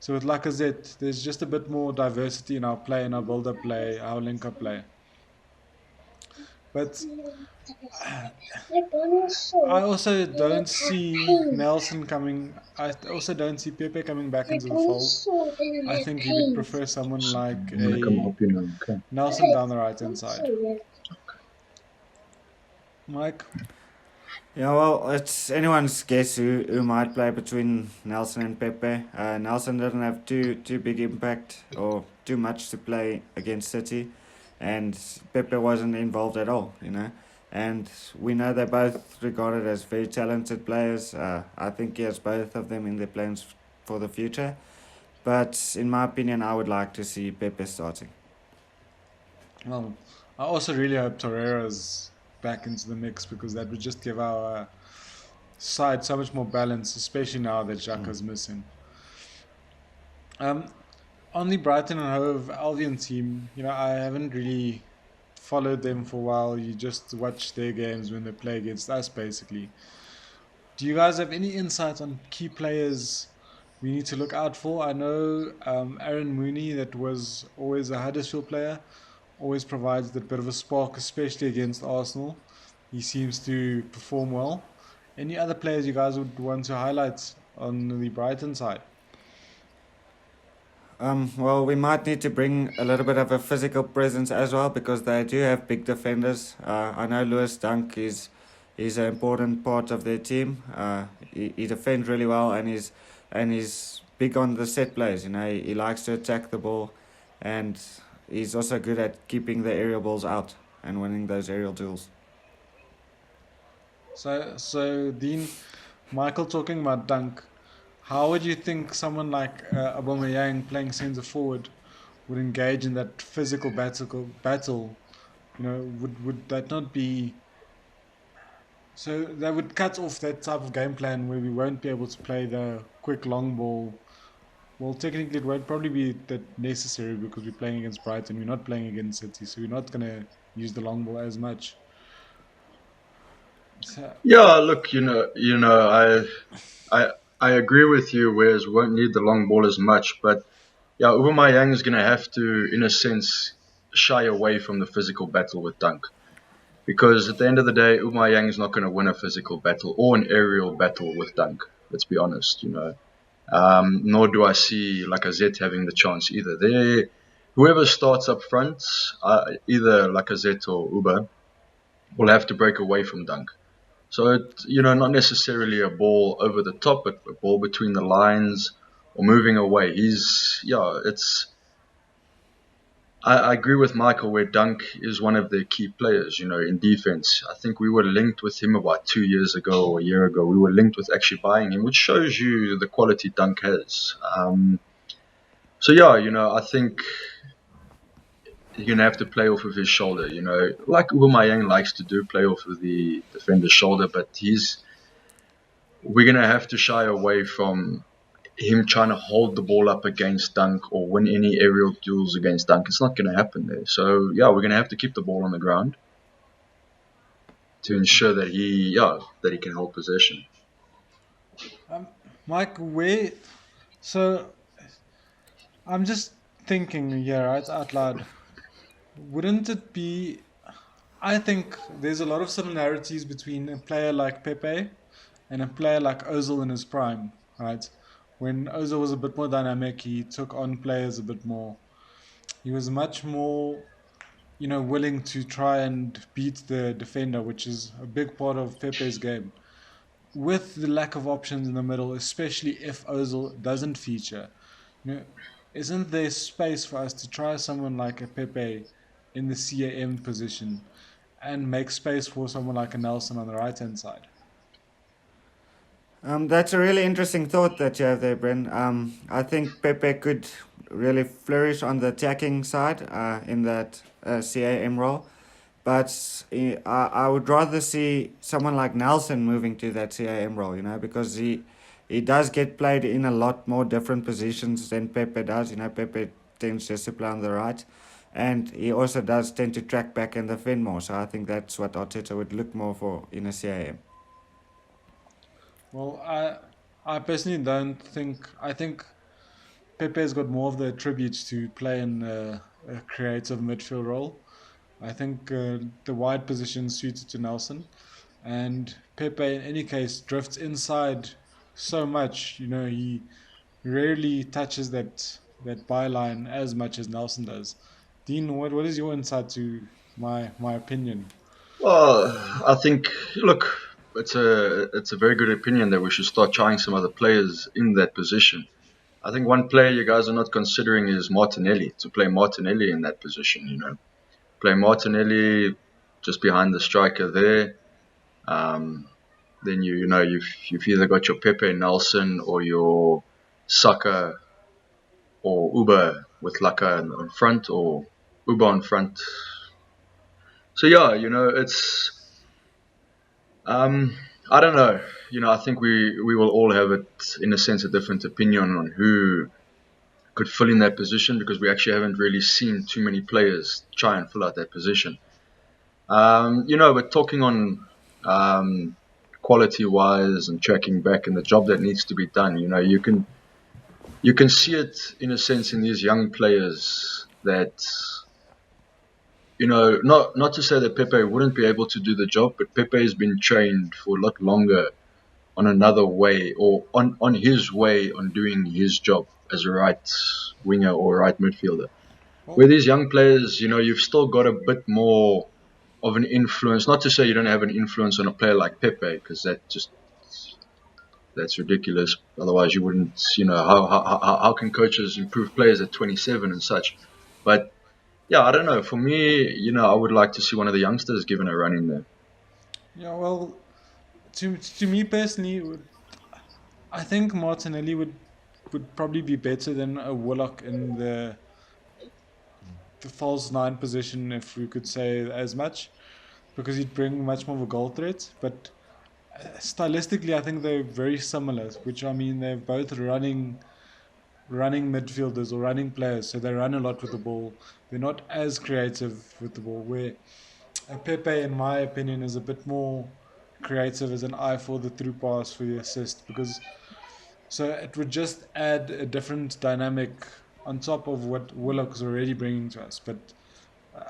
So with Lacazette, there's just a bit more diversity in our play, in our build-up play, our link-up play. But I also don't see Nelson coming. I also don't see Pepe coming back into the fold. I think he would prefer someone like I'm gonna come a help you now. Okay. Nelson down the right-hand side. Mike? Yeah, well, it's anyone's guess who might play between Nelson and Pepe. Nelson didn't have too big impact or too much to play against City, and Pepe wasn't involved at all. And we know they're both regarded as very talented players. I think he has both of them in their plans for the future. But in my opinion, I would like to see Pepe starting. Well, I also really hope Torreira's back into the mix because that would just give our side so much more balance, especially now that Xhaka's missing. Um, on the Brighton and Hove Albion team, I haven't really followed them for a while. You just watch their games when they play against us, basically. Do you guys have any insight on key players we need to look out for? I know Aaron Mooney, that was always a Huddersfield player, always provides that bit of a spark, especially against Arsenal. He seems to perform well. Any other players you guys would want to highlight on the Brighton side? Well, we might need to bring a little bit of a physical presence as well because they do have big defenders. I know Lewis Dunk is an important part of their team. He defends really well and he's big on the set plays. He likes to attack the ball, and he's also good at keeping the aerial balls out and winning those aerial duels. So Dean, Michael talking about Dunk, how would you think someone like Aubameyang playing centre forward would engage in that physical battle? Would that not be so? That would cut off that type of game plan where we won't be able to play the quick long ball. Well, technically, it won't probably be that necessary because we're playing against Brighton. We're not playing against City, so we're not going to use the long ball as much. So, Yeah, look, I I agree with you. Whereas we won't need the long ball as much, but yeah, Aubameyang is going to have to, in a sense, shy away from the physical battle with Dunk. Because at the end of the day, Aubameyang is not going to win a physical battle or an aerial battle with Dunk. Let's be honest. Nor do I see Lacazette having the chance either. Whoever starts up front, either Lacazette or Uber, will have to break away from Dunk. So, not necessarily a ball over the top, but a ball between the lines or moving away. I agree with Michael where Dunk is one of their key players, in defense. I think we were linked with him about 2 years ago or a year ago. We were linked with actually buying him, which shows you the quality Dunk has. So, yeah, I think you're going to have to play off of his shoulder, like Aubameyang likes to do, play off of the defender's shoulder, but we're going to have to shy away from him trying to hold the ball up against Dunk or win any aerial duels against Dunk. It's not going to happen there. So, yeah, we're going to have to keep the ball on the ground to ensure that he can hold possession. um, Mike, where? So I'm just thinking here, right, out loud. Wouldn't it be? I think there's a lot of similarities between a player like Pepe and a player like Ozil in his prime, right? When Ozil was a bit more dynamic, he took on players a bit more. He was much more, willing to try and beat the defender, which is a big part of Pepe's game. With the lack of options in the middle, especially if Ozil doesn't feature, you know, isn't there space for us to try someone like a Pepe in the CAM position and make space for someone like a Nelson on the right hand side? That's a really interesting thought that you have there, Bren. I think Pepe could really flourish on the attacking side in that CAM role. But I would rather see someone like Nelson moving to that CAM role, because he does get played in a lot more different positions than Pepe does. Pepe tends just to play on the right, and he also does tend to track back and defend more. So I think that's what Arteta would look more for in a CAM. Well, I personally don't think. I think Pepe's got more of the attributes to play in a creative midfield role. I think the wide position suited to Nelson, and Pepe in any case drifts inside so much. He rarely touches that byline as much as Nelson does. Dean, what is your insight to my opinion? Well, I think, look, it's a very good opinion that we should start trying some other players in that position. I think one player you guys are not considering is Martinelli, to play Martinelli in that position. Play Martinelli just behind the striker there. Um, then you've either got your Pepe Nelson or your Saka or Uber with Laka in front or Uber in front. So yeah, it's I don't know. I think we will all have it, in a sense, a different opinion on who could fill in that position, because we actually haven't really seen too many players try and fill out that position. But talking on quality wise and tracking back and the job that needs to be done, you can see it, in a sense, in these young players that, not to say that Pepe wouldn't be able to do the job, but Pepe has been trained for a lot longer on another way, or on his way on doing his job as a right winger or right midfielder. Well, Where these young players, you've still got a bit more of an influence. Not to say you don't have an influence on a player like Pepe, because that's ridiculous. Otherwise, you wouldn't. How can coaches improve players at 27 and such? But yeah, I don't know. For me, I would like to see one of the youngsters given a run in there. yeah, well, to me personally, I think Martinelli would probably be better than a Willock in the false nine position, if we could say as much, because he'd bring much more of a goal threat. But stylistically, I think they're very similar. Which, I mean, they're both running midfielders or running players, so they run a lot with the ball. They're not as creative with the ball. Where Pepe, in my opinion, is a bit more creative as an eye for the through pass for the assist, because so it would just add a different dynamic on top of what Willock is already bringing to us. But uh,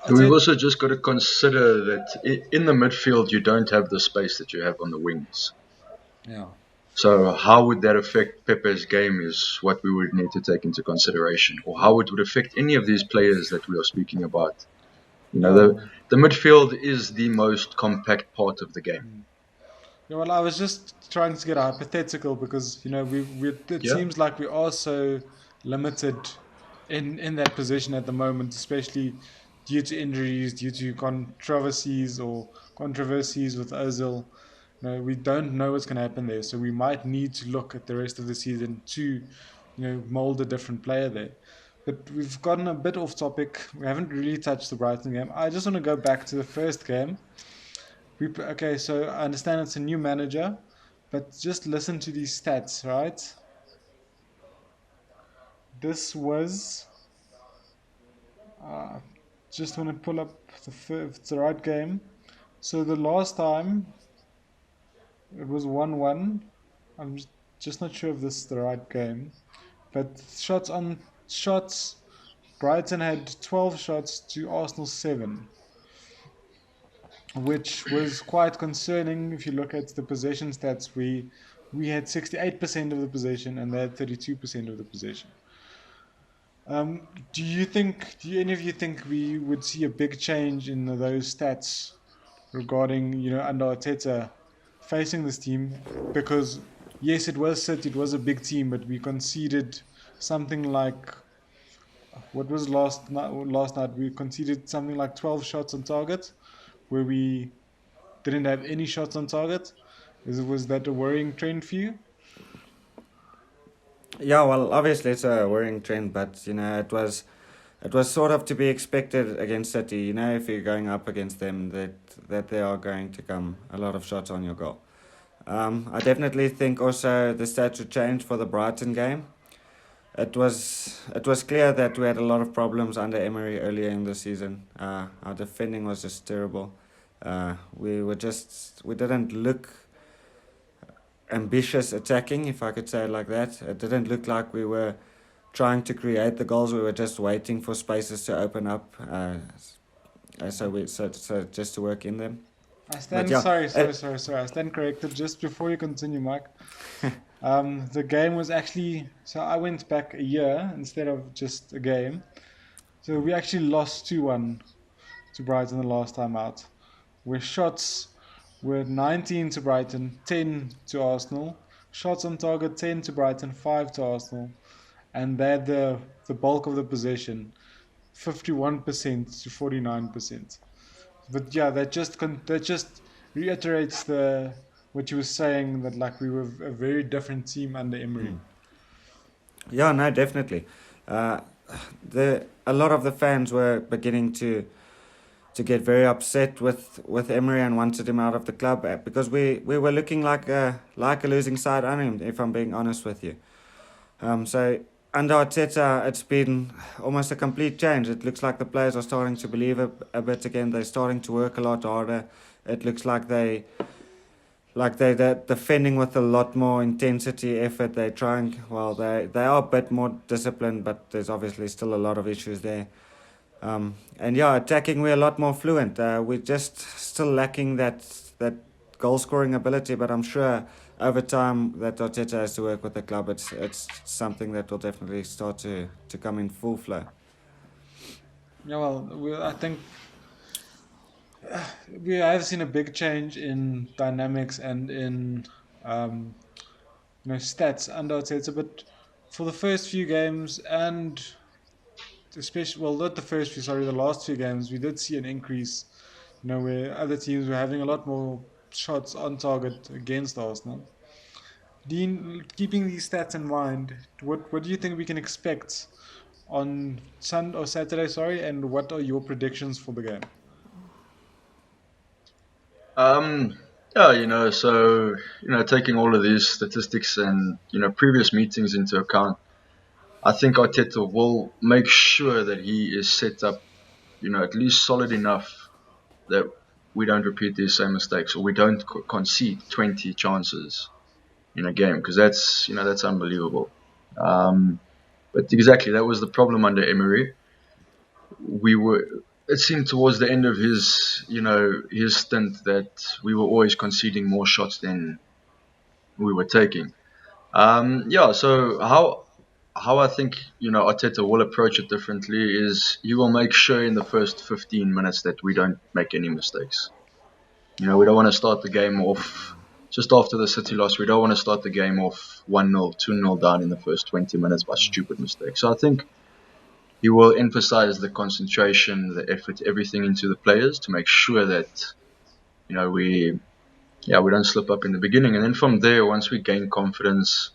And we've Arteta, also just got to consider that in the midfield, you don't have the space that you have on the wings. yeah, So how would that affect Pepe's game is what we would need to take into consideration, or how it would affect any of these players that we are speaking about. yeah. The midfield is the most compact part of the game. Yeah, well, I was just trying to get a hypothetical because we it Yeah. seems like we are so limited in that position at the moment, especially due to injuries, due to controversies with Ozil. We don't know what's going to happen there, so we might need to look at the rest of the season to, mold a different player there. But we've gotten a bit off topic. We haven't really touched the Brighton game. I just want to go back to the first game. Okay, so I understand it's a new manager, but just listen to these stats, right? This was uh, just want to pull up if it's the right game. So the last time it was 1-1. I'm just not sure if this is the right game, but shots. Brighton had 12 shots to Arsenal 7, which was quite concerning if you look at the possession stats. We had 68% of the possession and they had 32% of the possession. Do any of you think we would see a big change in those stats regarding, under Arteta facing this team? Because yes, it was City, it was a big team, but we conceded something like, what was last night? We conceded something like 12 shots on target, where we didn't have any shots on target. Was that a worrying trend for you? Yeah, well, obviously it's a worrying trend, but it was sort of to be expected against City. If you're going up against them, that there are going to come a lot of shots on your goal. I definitely think also the stats should change for the Brighton game. It was clear that we had a lot of problems under Emery earlier in the season. Our defending was just terrible. We didn't look ambitious attacking, if I could say it like that. It didn't look like we were trying to create the goals. We were just waiting for spaces to open up. So just to work in them. I But stand yeah, sorry. I stand corrected just before you continue, Mike. The game was actually, so I went back a year instead of just a game. So we actually lost 2-1 to Brighton the last time out. Where shots were 19 to Brighton, 10 to Arsenal. Shots on target 10 to Brighton, 5 to Arsenal. And they had the bulk of the possession, 51% to 49%. But yeah, that just reiterates the what you were saying, that like we were a very different team under Emery. yeah, no, definitely. Uh, a lot of the fans were beginning get very upset with Emery and wanted him out of the club because we were looking like a losing side on him, if I'm being honest with you. So under Arteta, it's been almost a complete change. It looks like the players are starting to believe a bit again. They're starting to work a lot harder. It looks they're defending with a lot more intensity, effort. They're trying. Well, they are a bit more disciplined, but there's obviously still a lot of issues there. And yeah, attacking we're a lot more fluent. We're just still lacking that goal scoring ability, but I'm sure over time that Arteta has to work with the club. It's something that will definitely start to come in full flow. Yeah, well, I think we have seen a big change in dynamics and in um, stats under Arteta, but for the first few games and especially, well, not the first few, sorry, the last few games, we did see an increase. Where other teams were having a lot more shots on target against Arsenal. Dean, keeping these stats in mind, what do you think we can expect on Sunday or Saturday? Sorry, and what are your predictions for the game? Um, yeah, so taking all of these statistics and previous meetings into account, I think Arteta will make sure that he is set up, at least solid enough that we don't repeat these same mistakes or we don't concede 20 chances in a game because that's unbelievable. Um, but exactly that was the problem under Emery. We were. It seemed towards the end of his stint that we were always conceding more shots than we were taking. Yeah. So how I think Arteta will approach it differently is he will make sure in the first 15 minutes that we don't make any mistakes. We don't want to start the game off just after the City loss. We don't want to start the game off 1-0, 2-0 down in the first 20 minutes by stupid mistakes. So I think he will emphasize the concentration, the effort, everything into the players to make sure that we don't slip up in the beginning. And then from there, once we gain confidence,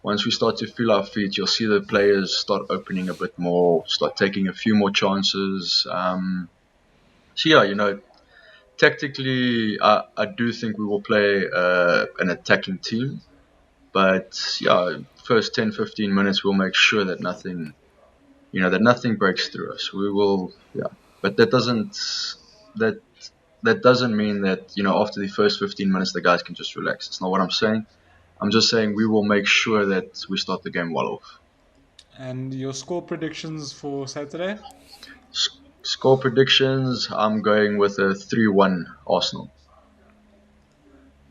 once we start to feel our feet, you'll see the players start opening a bit more, start taking a few more chances. So yeah, tactically, I do think we will play an attacking team. But yeah, first 10, 15 minutes, we'll make sure that nothing breaks through us. We will, yeah. But that that doesn't mean that after the first 15 minutes the guys can just relax. It's not what I'm saying. I'm just saying we will make sure that we start the game well off. And your score predictions for Saturday? Score predictions. I'm going with a 3-1 Arsenal.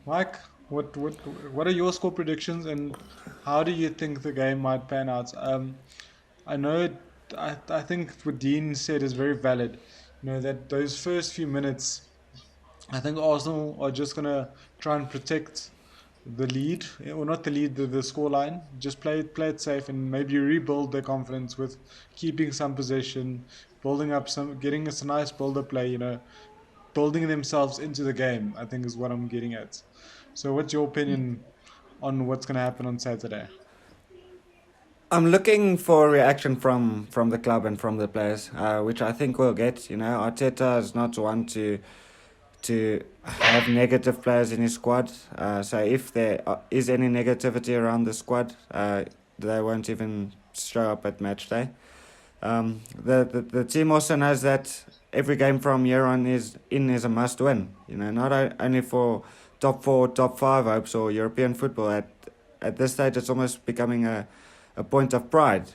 Mike, what are your score predictions, and how do you think the game might pan out? I know I think what Dean said is very valid. That those first few minutes, I think Arsenal are just gonna try and protect the lead, or not the lead, the score line. Just play it safe, and maybe rebuild their confidence with keeping some possession, building up getting us a nice build up play. Building themselves into the game, I think is what I'm getting at. So, what's your opinion on what's going to happen on Saturday? I'm looking for a reaction from the club and from the players, which I think we'll get. Arteta is not one to have negative players in his squad. So if there is any negativity around the squad, they won't even show up at match day. The team also knows that every game from here on is a must win. Not only for top four, top five hopes or European football. At this stage, it's almost becoming a point of pride.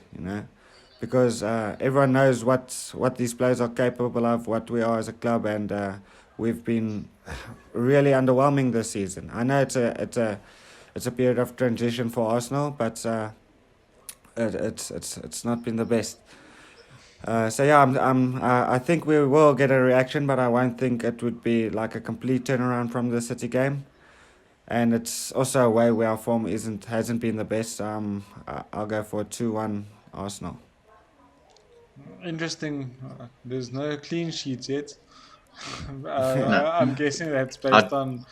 Because everyone knows what these players are capable of, what we are as a club, and we've been really underwhelming this season. I know it's a period of transition for Arsenal, but it's not been the best. So yeah, I think we will get a reaction, but I won't think it would be like a complete turnaround from the City game. And it's also a way where our form hasn't been the best. I'll go for a 2-1 Arsenal. Interesting. There's no clean sheets yet. I'm guessing that's based I, on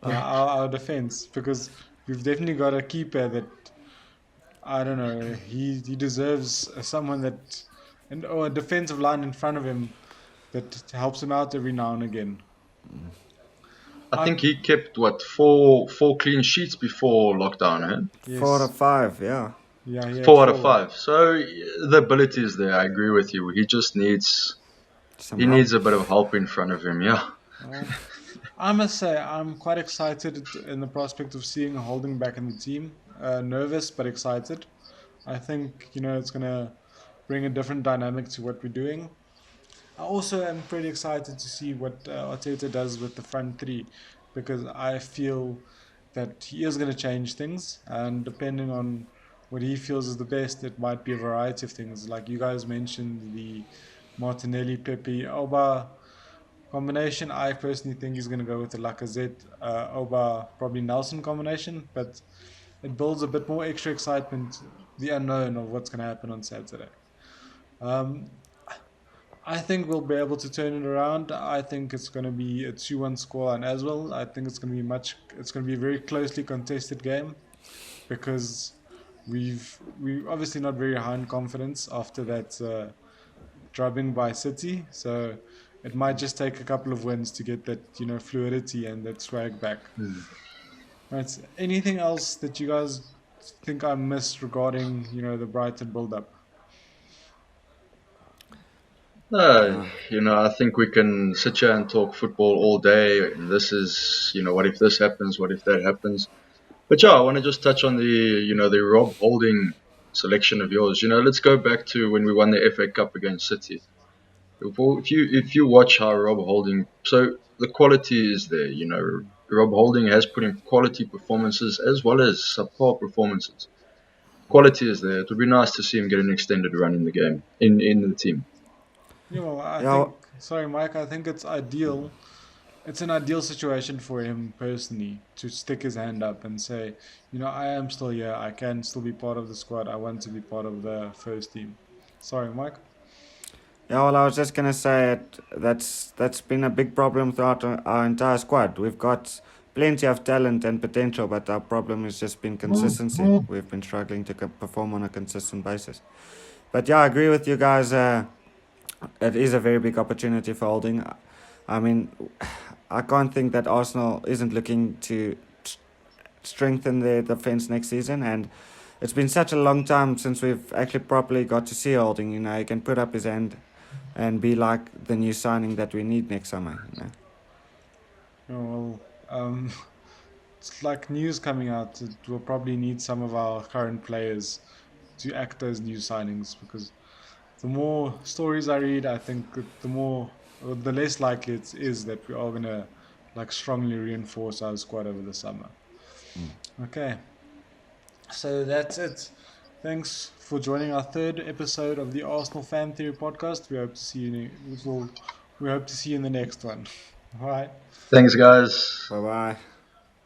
our defense, because we've definitely got a keeper that, I don't know. He deserves someone that, or a defensive line in front of him that helps him out every now and again. I think I'm he kept what four clean sheets before lockdown, eh? Four yes, to five, yeah. yeah, he had 4 out of 5. four. So the ability is there. I agree with you. He just needs Some he help. needs a bit of help in front of him. Yeah. Well, I must say I'm quite excited in the prospect of seeing Holding back in the team. Nervous but excited. I think it's gonna bring a different dynamic to what we're doing. I also am pretty excited to see what Arteta does with the front three, because I feel that he is going to change things, and depending on what he feels is the best, it might be a variety of things. Like you guys mentioned, the Martinelli, Pepe, Oba combination. I personally think he's going to go with the Lacazette, Oba, probably Nelson combination, but it builds a bit more extra excitement, the unknown of what's going to happen on Saturday. Um, I think we'll be able to turn it around. I think it's going to be a 2-1 score, and as well, I think it's going to be it's going to be a very closely contested game, because we obviously not very high in confidence after that drubbing by City, so it might just take a couple of wins to get that fluidity and that swag back. Right. Anything else that you guys think I missed regarding the Brighton build up? No, Uh, I think we can sit here and talk football all day. And this is, what if this happens? What if that happens? But yeah, I want to just touch on the Rob Holding selection of yours. Let's go back to when we won the FA Cup against City. If you watch how Rob Holding, so the quality is there. Rob Holding has put in quality performances as well as subpar performances. Quality is there. It would be nice to see him get an extended run in the game in the team. I yeah, think, sorry, Mike, I think it's ideal. It's an ideal situation for him personally to stick his hand up and say, I am still here. I can still be part of the squad. I want to be part of the first team. Sorry, Mike. yeah. Well, I was just gonna say that's been a big problem throughout our entire squad. We've got plenty of talent and potential, but our problem has just been consistency. We've been struggling to perform on a consistent basis. But yeah, I agree with you guys. It is a very big opportunity for Holding. I mean, I can't think that Arsenal isn't looking to strengthen their defense next season, and it's been such a long time since we've actually properly got to see Holding. He can put up his hand and be like the new signing that we need next summer. Well, it's like news coming out. It will probably need some of our current players to act as new signings, because the more stories I read, I think that the less likely it is that we are gonna like strongly reinforce our squad over the summer. Okay, so that's it. Thanks for joining our third episode of the Arsenal Fan Theory podcast. We hope to see you. We hope to see you in the next one. All right. Thanks, guys. Bye bye.